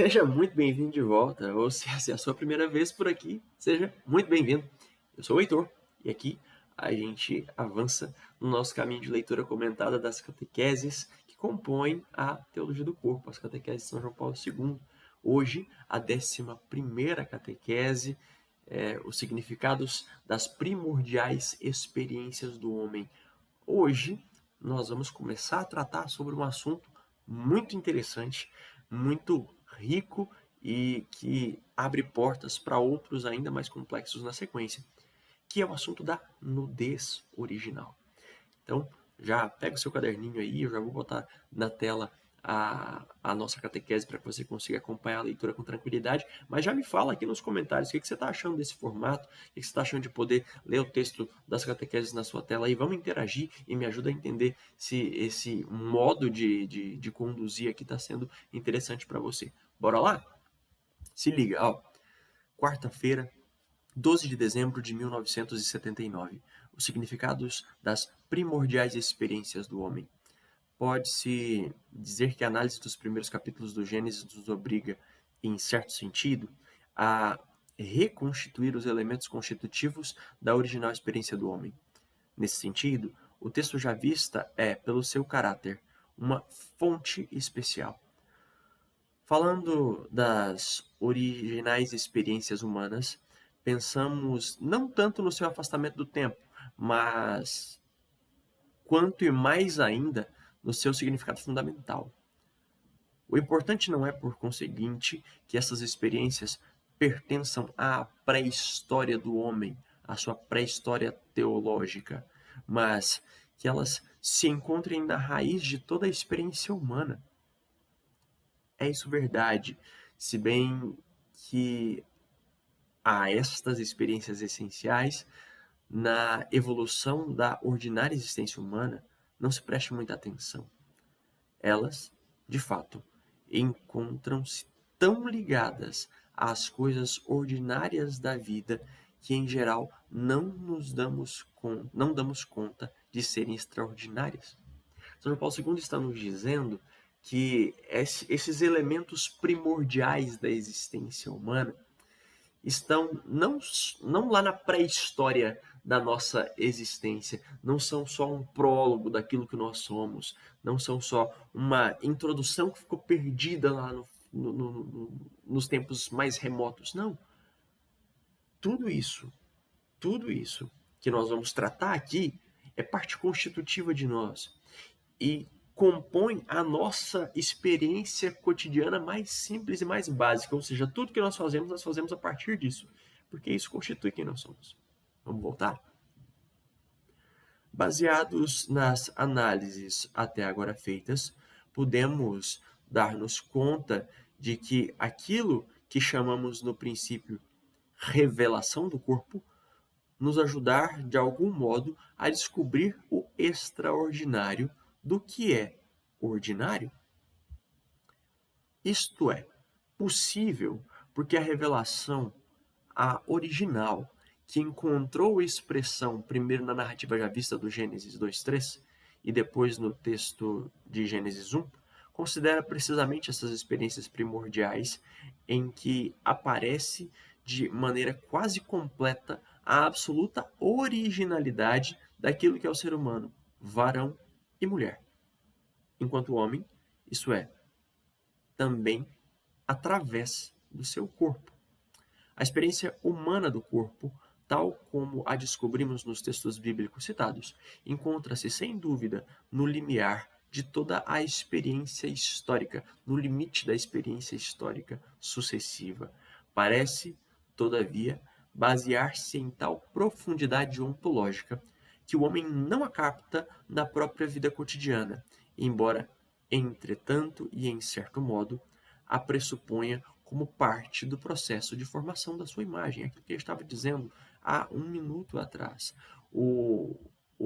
Seja muito bem-vindo de volta, ou se essa é a sua primeira vez por aqui, seja muito bem-vindo. Eu sou o Heitor, e aqui a gente avança no nosso caminho de leitura comentada das catequeses que compõem a Teologia do Corpo, as catequeses de São João Paulo II. Hoje, a 11ª catequese, os significados das primordiais experiências do homem. Hoje, nós vamos começar a tratar sobre um assunto muito interessante, muito rico e que abre portas para outros ainda mais complexos na sequência, que é o assunto da nudez original. Então, já pega o seu caderninho aí, eu já vou botar na tela a nossa catequese para que você consiga acompanhar a leitura com tranquilidade, mas já me fala aqui nos comentários o que você está achando desse formato, o que você está achando de poder ler o texto das catequeses na sua tela, e vamos interagir e me ajuda a entender se esse modo de conduzir aqui está sendo interessante para você. Bora lá? Se liga, ó. Quarta-feira, 12 de dezembro de 1979. Os significados das primordiais experiências do homem. Pode-se dizer que a análise dos primeiros capítulos do Gênesis nos obriga, em certo sentido, a reconstituir os elementos constitutivos da original experiência do homem. Nesse sentido, o texto já vista é, pelo seu caráter, uma fonte especial. Falando das originais experiências humanas, pensamos não tanto no seu afastamento do tempo, mas quanto e mais ainda no seu significado fundamental. O importante não é, por conseguinte, que essas experiências pertençam à pré-história do homem, à sua pré-história teológica, mas que elas se encontrem na raiz de toda a experiência humana. É isso verdade, se bem que há estas experiências essenciais na evolução da ordinária existência humana, não se preste muita atenção. Elas, de fato, encontram-se tão ligadas às coisas ordinárias da vida que, em geral, não damos conta de serem extraordinárias. São João Paulo II está nos dizendo que esses elementos primordiais da existência humana estão não lá na pré-história da nossa existência, não são só um prólogo daquilo que nós somos, não são só uma introdução que ficou perdida lá nos tempos mais remotos, não. Tudo isso que nós vamos tratar aqui é parte constitutiva de nós e compõe a nossa experiência cotidiana mais simples e mais básica, ou seja, tudo que nós fazemos a partir disso, porque isso constitui quem nós somos. Vamos voltar? Baseados nas análises até agora feitas, podemos dar-nos conta de que aquilo que chamamos no princípio revelação do corpo nos ajudar de algum modo a descobrir o extraordinário do que é ordinário. Isto é possível porque a revelação, a original, que encontrou expressão primeiro na narrativa já vista do Gênesis 2:3 e depois no texto de Gênesis 1, considera precisamente essas experiências primordiais em que aparece de maneira quase completa a absoluta originalidade daquilo que é o ser humano, varão e mulher. Enquanto homem, isso é, também através do seu corpo. A experiência humana do corpo, tal como a descobrimos nos textos bíblicos citados, encontra-se sem dúvida no limiar de toda a experiência histórica, no limite da experiência histórica sucessiva. Parece, todavia, basear-se em tal profundidade ontológica que o homem não a capta na própria vida cotidiana, embora, entretanto e em certo modo, a pressuponha como parte do processo de formação da sua imagem. Aquilo que eu estava dizendo há um minuto atrás. O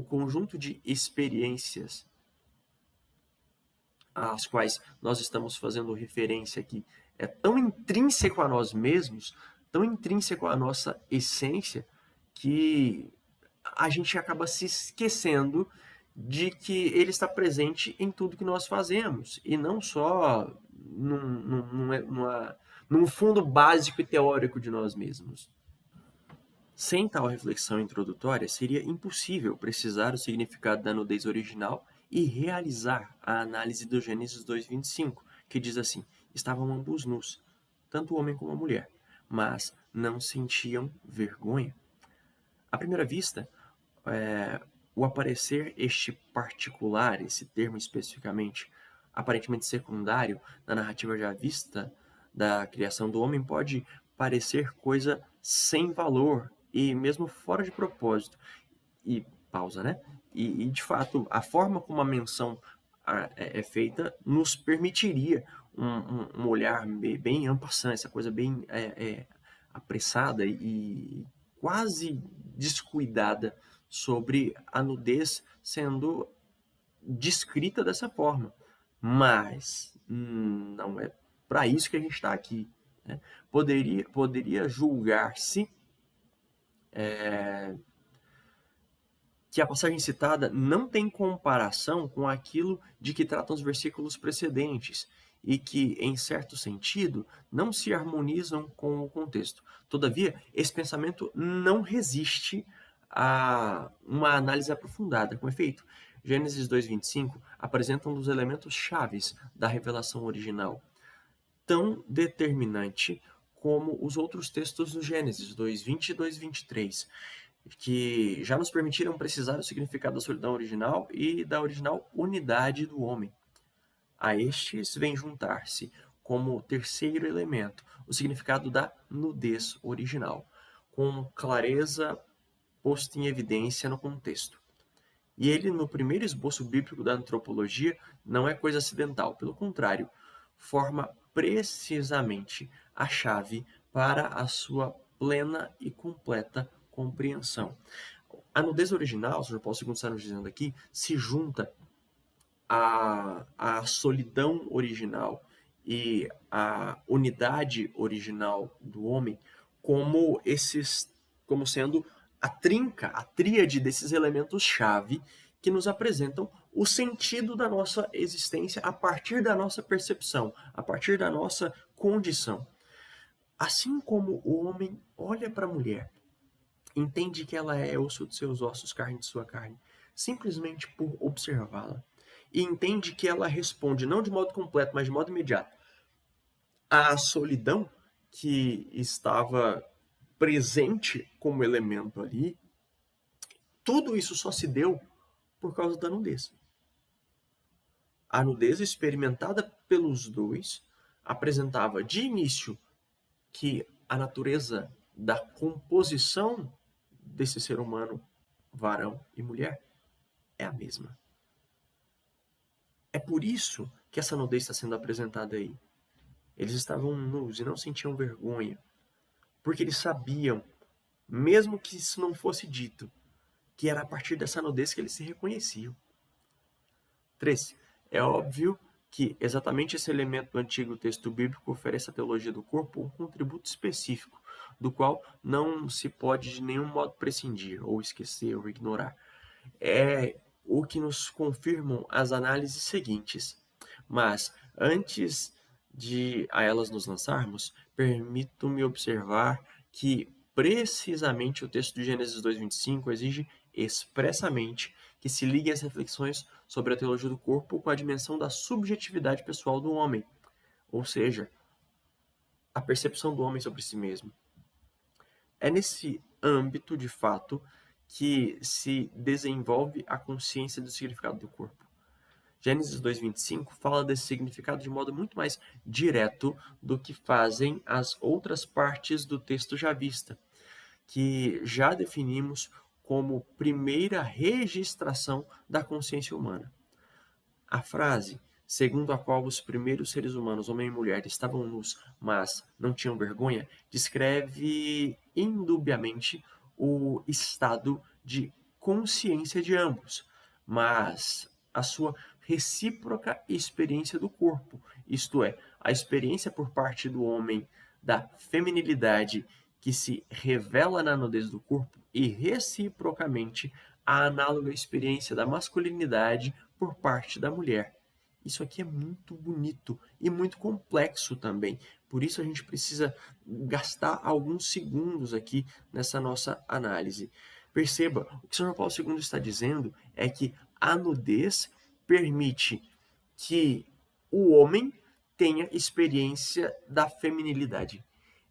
conjunto de experiências às quais nós estamos fazendo referência aqui é tão intrínseco a nós mesmos, tão intrínseco à nossa essência, que a gente acaba se esquecendo de que ele está presente em tudo que nós fazemos, e não só num fundo básico e teórico de nós mesmos. Sem tal reflexão introdutória, seria impossível precisar o significado da nudez original e realizar a análise do Gênesis 2:25, que diz assim: estavam ambos nus, tanto o homem como a mulher, mas não sentiam vergonha. À primeira vista, o aparecer este particular, esse termo especificamente, aparentemente secundário, na narrativa já vista da criação do homem, pode parecer coisa sem valor e mesmo fora de propósito. E pausa, né? E de fato, a forma como a menção é feita nos permitiria um olhar bem en passant, essa coisa bem apressada e quase descuidada sobre a nudez sendo descrita dessa forma. Mas não é para isso que a gente está aqui. Né? Poderia julgar-se que a passagem citada não tem comparação com aquilo de que tratam os versículos precedentes e que, em certo sentido, não se harmonizam com o contexto. Todavia, esse pensamento não resiste a uma análise aprofundada. Com efeito, Gênesis 2:25 apresenta um dos elementos chaves da revelação original, tão determinante como os outros textos do Gênesis 2:20 e 2:23, que já nos permitiram precisar do significado da solidão original e da original unidade do homem. A estes vem juntar-se, como terceiro elemento, o significado da nudez original, com clareza posto em evidência no contexto. E ele, no primeiro esboço bíblico da antropologia, não é coisa acidental, pelo contrário, forma precisamente a chave para a sua plena e completa compreensão. A nudez original, o Sr. Paulo II está nos dizendo aqui, se junta à solidão original e à unidade original do homem como sendo a tríade desses elementos-chave que nos apresentam o sentido da nossa existência a partir da nossa percepção, a partir da nossa condição. Assim como o homem olha para a mulher, entende que ela é osso de seus ossos, carne de sua carne, simplesmente por observá-la, e entende que ela responde, não de modo completo, mas de modo imediato, à solidão que estava presente como elemento ali, tudo isso só se deu por causa da nudez. A nudez experimentada pelos dois apresentava de início que a natureza da composição desse ser humano, varão e mulher, é a mesma. É por isso que essa nudez está sendo apresentada aí. Eles estavam nus e não sentiam vergonha, porque eles sabiam, mesmo que isso não fosse dito, que era a partir dessa nudez que eles se reconheciam. 3. É óbvio que exatamente esse elemento do antigo texto bíblico oferece à teologia do corpo um contributo específico, do qual não se pode de nenhum modo prescindir, ou esquecer, ou ignorar. É o que nos confirmam as análises seguintes. Mas, antes de a elas nos lançarmos, permito-me observar que precisamente o texto de Gênesis 2:25 exige expressamente que se liguem as reflexões sobre a teologia do corpo com a dimensão da subjetividade pessoal do homem, ou seja, a percepção do homem sobre si mesmo. É nesse âmbito, de fato, que se desenvolve a consciência do significado do corpo. Gênesis 2:25 fala desse significado de modo muito mais direto do que fazem as outras partes do texto já vista, que já definimos como primeira registração da consciência humana. A frase, segundo a qual os primeiros seres humanos, homem e mulher, estavam nus, mas não tinham vergonha, descreve indubiamente o estado de consciência de ambos, mas a sua recíproca experiência do corpo, isto é, a experiência por parte do homem da feminilidade que se revela na nudez do corpo e, reciprocamente, a análoga experiência da masculinidade por parte da mulher. Isso aqui é muito bonito e muito complexo também. Por isso a gente precisa gastar alguns segundos aqui nessa nossa análise. Perceba, o que São João Paulo II está dizendo é que a nudez permite que o homem tenha experiência da feminilidade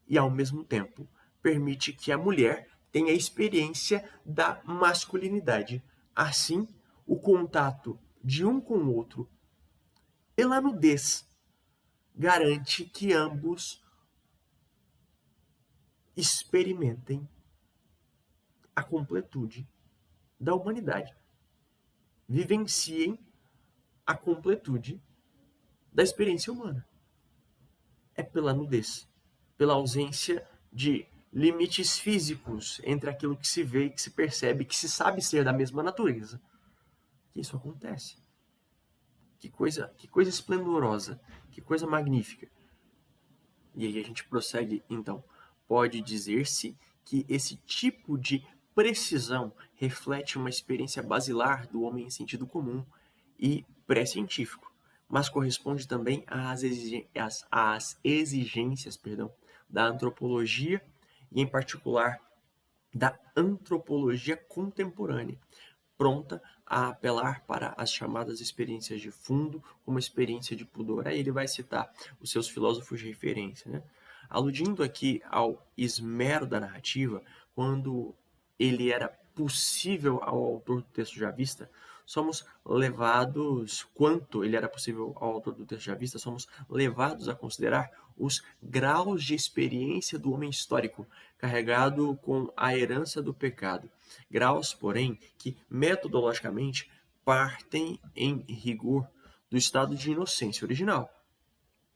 e, ao mesmo tempo, permite que a mulher tenha experiência da masculinidade. Assim, o contato de um com o outro pela nudez garante que ambos experimentem a completude da humanidade, vivenciem a completude da experiência humana. É pela nudez, pela ausência de limites físicos entre aquilo que se vê e que se percebe, que se sabe ser da mesma natureza, que isso acontece. Que coisa esplendorosa, que coisa magnífica. E aí a gente prossegue, então. Pode dizer-se que esse tipo de precisão reflete uma experiência basilar do homem em sentido comum e pré-científico, mas corresponde também às exigências da antropologia e, em particular, da antropologia contemporânea, pronta a apelar para as chamadas experiências de fundo, como a experiência de pudor. Aí ele vai citar os seus filósofos de referência, né? Aludindo aqui ao esmero da narrativa, quando ele era possível ao autor do texto já vista, somos levados, quanto ele era possível ao autor do texto já vista, somos levados a considerar os graus de experiência do homem histórico, carregado com a herança do pecado. Graus, porém, que metodologicamente partem, em rigor, do estado de inocência original.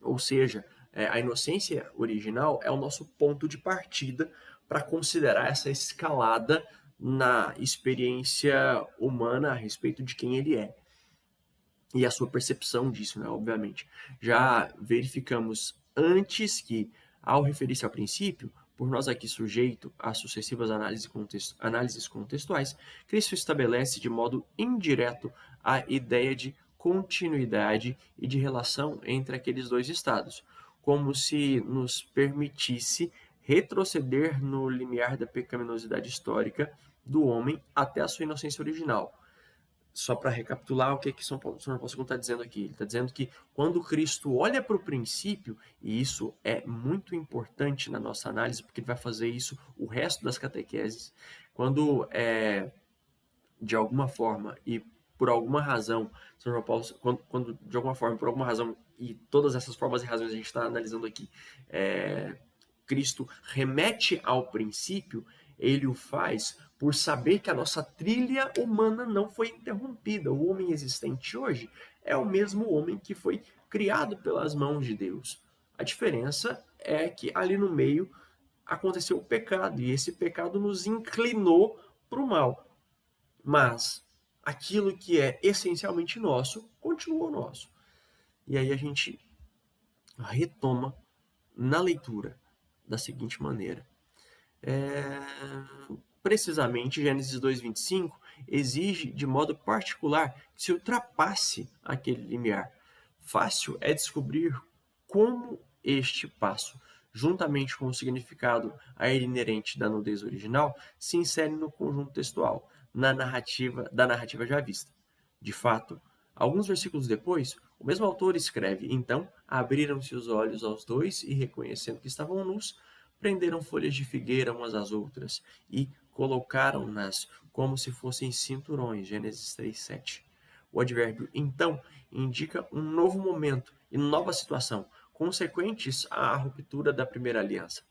Ou seja, a inocência original é o nosso ponto de partida para considerar essa escalada na experiência humana a respeito de quem ele é. E a sua percepção disso, né, obviamente. Já verificamos antes que, ao referir-se ao princípio, por nós aqui sujeito a sucessivas análises contextuais, Cristo estabelece de modo indireto a ideia de continuidade e de relação entre aqueles dois estados, como se nos permitisse retroceder no limiar da pecaminosidade histórica do homem até a sua inocência original. Só para recapitular o que São Paulo II está dizendo aqui. Ele está dizendo que quando Cristo olha para o princípio, e isso é muito importante na nossa análise, porque ele vai fazer isso o resto das catequeses, quando de alguma forma e por alguma razão, São João Paulo, quando de alguma forma, por alguma razão, e todas essas formas e razões a gente está analisando aqui, Cristo remete ao princípio, ele o faz por saber que a nossa trilha humana não foi interrompida. O homem existente hoje é o mesmo homem que foi criado pelas mãos de Deus. A diferença é que ali no meio aconteceu o pecado, e esse pecado nos inclinou para o mal. Mas aquilo que é essencialmente nosso, continua nosso. E aí a gente retoma na leitura da seguinte maneira. Precisamente, Gênesis 2:25 exige de modo particular que se ultrapasse aquele limiar. Fácil é descobrir como este passo, juntamente com o significado a ele inerente da nudez original, se insere no conjunto textual, da narrativa já vista. De fato, alguns versículos depois, o mesmo autor escreve: então abriram-se os olhos aos dois e, reconhecendo que estavam nus, prenderam folhas de figueira umas às outras e colocaram-nas como se fossem cinturões. Gênesis 3:7. O advérbio então indica um novo momento e nova situação, consequentes à ruptura da primeira aliança.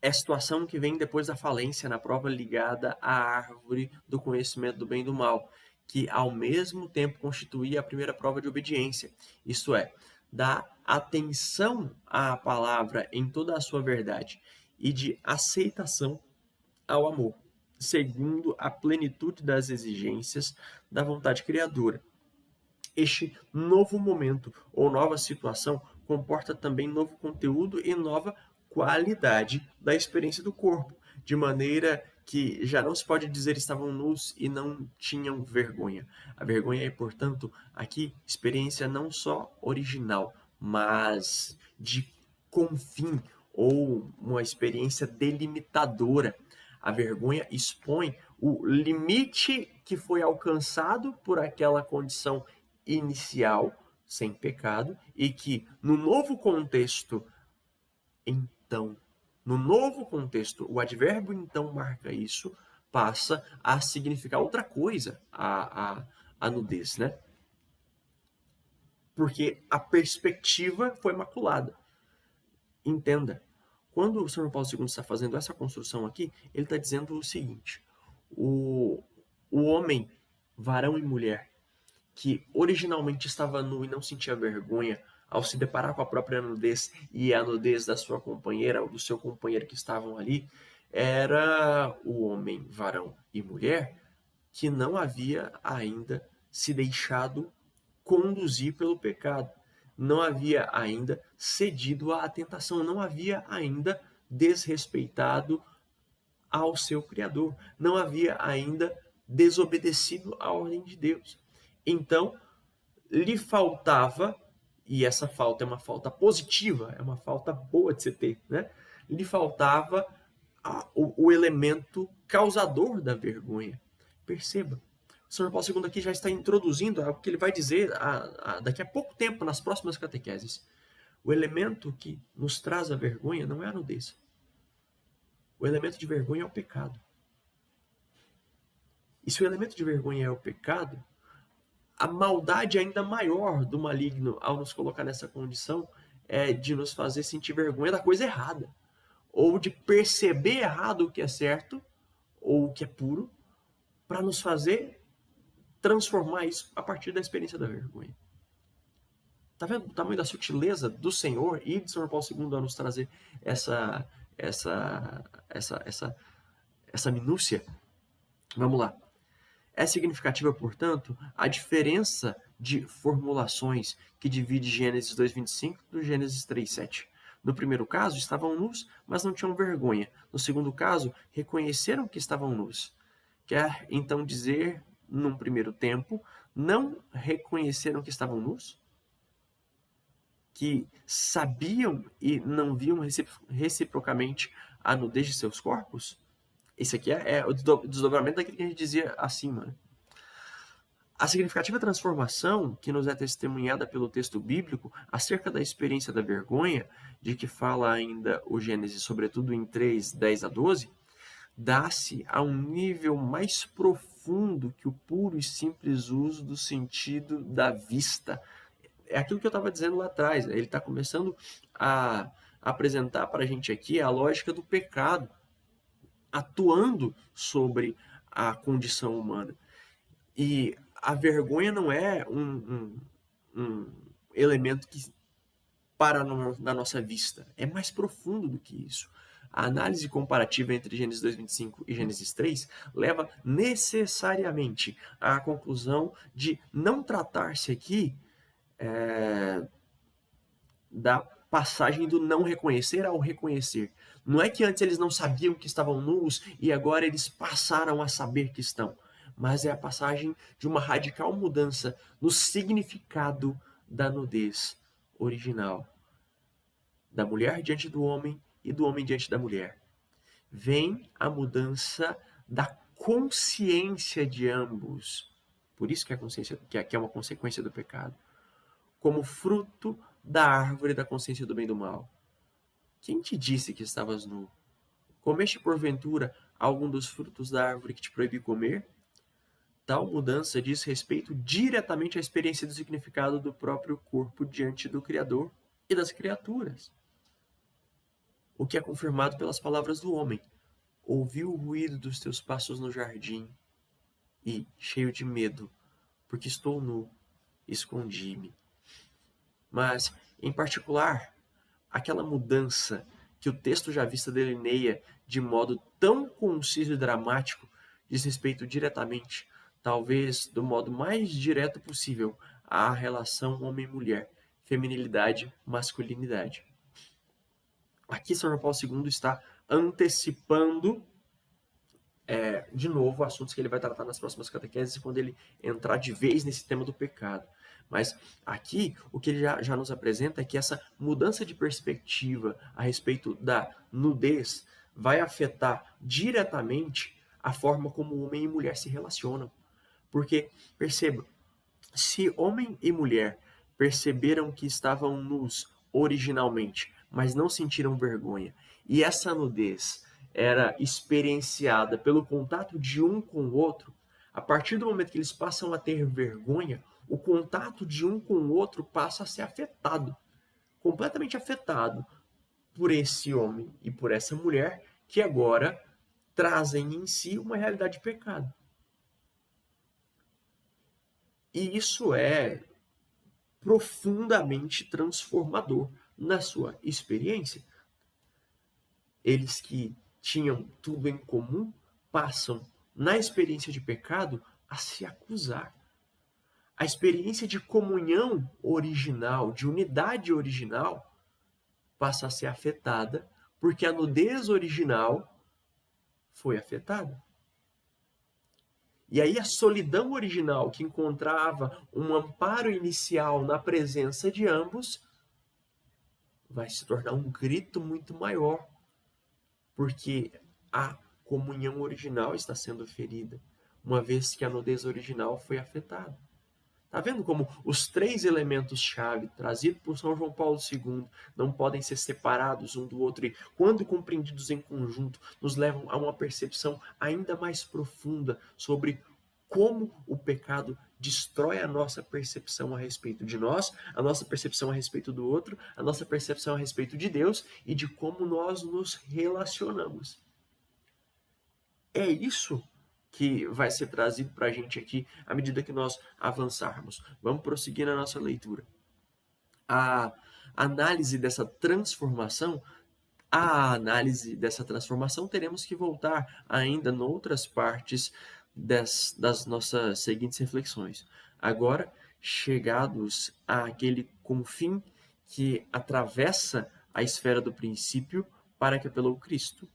É a situação que vem depois da falência na prova ligada à árvore do conhecimento do bem e do mal, que ao mesmo tempo constituía a primeira prova de obediência, isto é, da atenção à palavra em toda a sua verdade e de aceitação ao amor, segundo a plenitude das exigências da vontade criadora. Este novo momento ou nova situação comporta também novo conteúdo e nova qualidade da experiência do corpo, de maneira que já não se pode dizer estavam nus e não tinham vergonha. A vergonha é, portanto, aqui experiência não só original, mas de confim ou uma experiência delimitadora. A vergonha expõe o limite que foi alcançado por aquela condição inicial, sem pecado, e que no novo contexto, então, no novo contexto, o advérbio então marca isso, passa a significar outra coisa, a nudez, né? Porque a perspectiva foi maculada. Entenda, quando o São Paulo II está fazendo essa construção aqui, ele está dizendo o seguinte: o homem, varão e mulher, que originalmente estava nu e não sentia vergonha, ao se deparar com a própria nudez e a nudez da sua companheira ou do seu companheiro que estavam ali, era o homem, varão e mulher, que não havia ainda se deixado conduzir pelo pecado, não havia ainda cedido à tentação, não havia ainda desrespeitado ao seu Criador, não havia ainda desobedecido à ordem de Deus. Então, lhe faltava, e essa falta é uma falta positiva, é uma falta boa de se ter, né? Lhe faltava o elemento causador da vergonha. Perceba, o São Paulo II aqui já está introduzindo algo que ele vai dizer daqui a pouco tempo, nas próximas catequeses. O elemento que nos traz a vergonha não é a nudez. O elemento de vergonha é o pecado. E se o elemento de vergonha é o pecado, a maldade ainda maior do maligno ao nos colocar nessa condição é de nos fazer sentir vergonha da coisa errada, ou de perceber errado o que é certo, ou o que é puro, para nos fazer transformar isso a partir da experiência da vergonha. Tá vendo o tamanho da sutileza do Senhor e de São Paulo II a nos trazer essa minúcia? Vamos lá. É significativa, portanto, a diferença de formulações que divide Gênesis 2:25 do Gênesis 3:7. No primeiro caso, estavam nus, mas não tinham vergonha. No segundo caso, reconheceram que estavam nus. Quer então dizer, num primeiro tempo, não reconheceram que estavam nus? Que sabiam e não viam reciprocamente a nudez de seus corpos? Esse aqui é o desdobramento daquilo que a gente dizia acima, né? A significativa transformação que nos é testemunhada pelo texto bíblico acerca da experiência da vergonha, de que fala ainda o Gênesis, sobretudo em 3, 10 a 12, dá-se a um nível mais profundo que o puro e simples uso do sentido da vista. É aquilo que eu estava dizendo lá atrás. Ele está começando a apresentar para a gente aqui a lógica do pecado, atuando sobre a condição humana. E a vergonha não é um elemento que para na nossa vista. É mais profundo do que isso. A análise comparativa entre Gênesis 2:25 e Gênesis 3 leva necessariamente à conclusão de não tratar-se aqui da passagem do não reconhecer ao reconhecer. Não é que antes eles não sabiam que estavam nus e agora eles passaram a saber que estão, mas é a passagem de uma radical mudança no significado da nudez original, da mulher diante do homem e do homem diante da mulher. Vem a mudança da consciência de ambos. Por isso que é uma consequência do pecado. Como fruto da árvore da consciência do bem e do mal. Quem te disse que estavas nu? Comeste porventura algum dos frutos da árvore que te proibi comer? Tal mudança diz respeito diretamente à experiência do significado do próprio corpo diante do Criador e das criaturas. O que é confirmado pelas palavras do homem. Ouvi o ruído dos teus passos no jardim e, cheio de medo, porque estou nu, escondi-me. Mas, em particular, aquela mudança que o texto já vista delineia de modo tão conciso e dramático diz respeito diretamente, talvez do modo mais direto possível, à relação homem-mulher, feminilidade, masculinidade. Aqui São João Paulo II está antecipando de novo, assuntos que ele vai tratar nas próximas catequeses, quando ele entrar de vez nesse tema do pecado. Mas aqui, o que ele já nos apresenta é que essa mudança de perspectiva a respeito da nudez vai afetar diretamente a forma como homem e mulher se relacionam. Porque, perceba, se homem e mulher perceberam que estavam nus originalmente, mas não sentiram vergonha, e essa nudez era experienciada pelo contato de um com o outro, a partir do momento que eles passam a ter vergonha, o contato de um com o outro passa a ser afetado, completamente afetado por esse homem e por essa mulher, que agora trazem em si uma realidade de pecado. E isso é profundamente transformador na sua experiência. Eles que tinham tudo em comum passam, na experiência de pecado, a se acusar. A experiência de comunhão original, de unidade original, passa a ser afetada porque a nudez original foi afetada. E aí a solidão original, que encontrava um amparo inicial na presença de ambos, vai se tornar um grito muito maior, porque a comunhão original está sendo ferida, uma vez que a nudez original foi afetada. Está vendo como os três elementos-chave trazidos por São João Paulo II não podem ser separados um do outro e, quando compreendidos em conjunto, nos levam a uma percepção ainda mais profunda sobre como o pecado destrói a nossa percepção a respeito de nós, a nossa percepção a respeito do outro, a nossa percepção a respeito de Deus e de como nós nos relacionamos. É isso que vai ser trazido para a gente aqui à medida que nós avançarmos. Vamos prosseguir na nossa leitura. A análise dessa transformação, teremos que voltar ainda em outras partes das nossas seguintes reflexões. Agora, chegados àquele confim que atravessa a esfera do princípio para que apelou Cristo,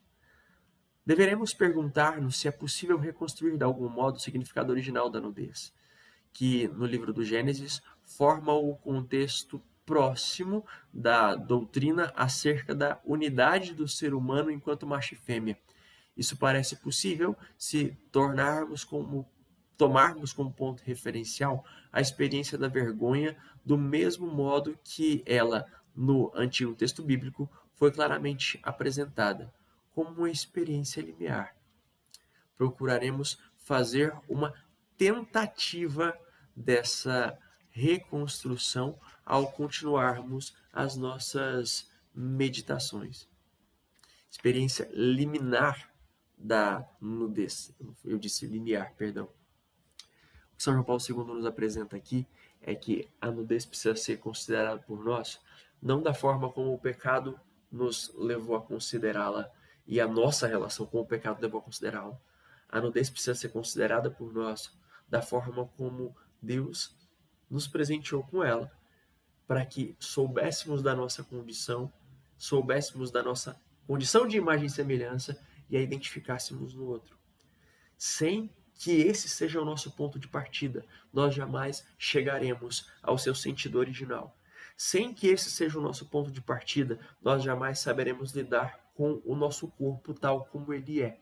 deveremos perguntar-nos se é possível reconstruir de algum modo o significado original da nudez, que no livro do Gênesis forma o contexto próximo da doutrina acerca da unidade do ser humano enquanto macho e fêmea. Isso parece possível se tomarmos como ponto referencial a experiência da vergonha, do mesmo modo que ela, no antigo texto bíblico, foi claramente apresentada como uma experiência limiar. Procuraremos fazer uma tentativa dessa reconstrução ao continuarmos as nossas meditações. Experiência liminar da nudez. Eu disse limiar, perdão. O que São João Paulo II nos apresenta aqui é que a nudez precisa ser considerada por nós não da forma como o pecado nos levou a considerá-la e a nossa relação com o pecado levou a considerá-la. A nudez precisa ser considerada por nós da forma como Deus nos presenteou com ela, para que soubéssemos da nossa condição, soubéssemos da nossa condição de imagem e semelhança e a identificássemos no outro. Sem que esse seja o nosso ponto de partida, nós jamais chegaremos ao seu sentido original. Sem que esse seja o nosso ponto de partida, nós jamais saberemos lidar com o nosso corpo tal como ele é.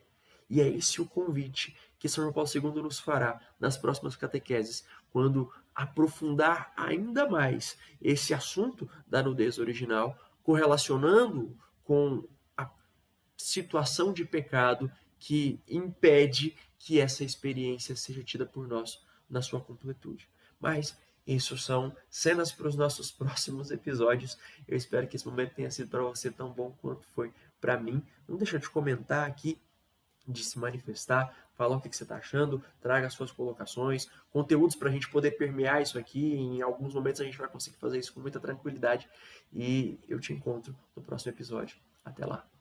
E é esse o convite que São João Paulo II nos fará nas próximas catequeses, quando aprofundar ainda mais esse assunto da nudez original, correlacionando com a situação de pecado que impede que essa experiência seja tida por nós na sua completude. Mas isso são cenas para os nossos próximos episódios. Eu espero que esse momento tenha sido para você tão bom quanto foi para mim. Não deixa de comentar aqui, de se manifestar, falar o que você está achando, traga as suas colocações, conteúdos para a gente poder permear isso aqui. Em alguns momentos a gente vai conseguir fazer isso com muita tranquilidade. E eu te encontro no próximo episódio. Até lá!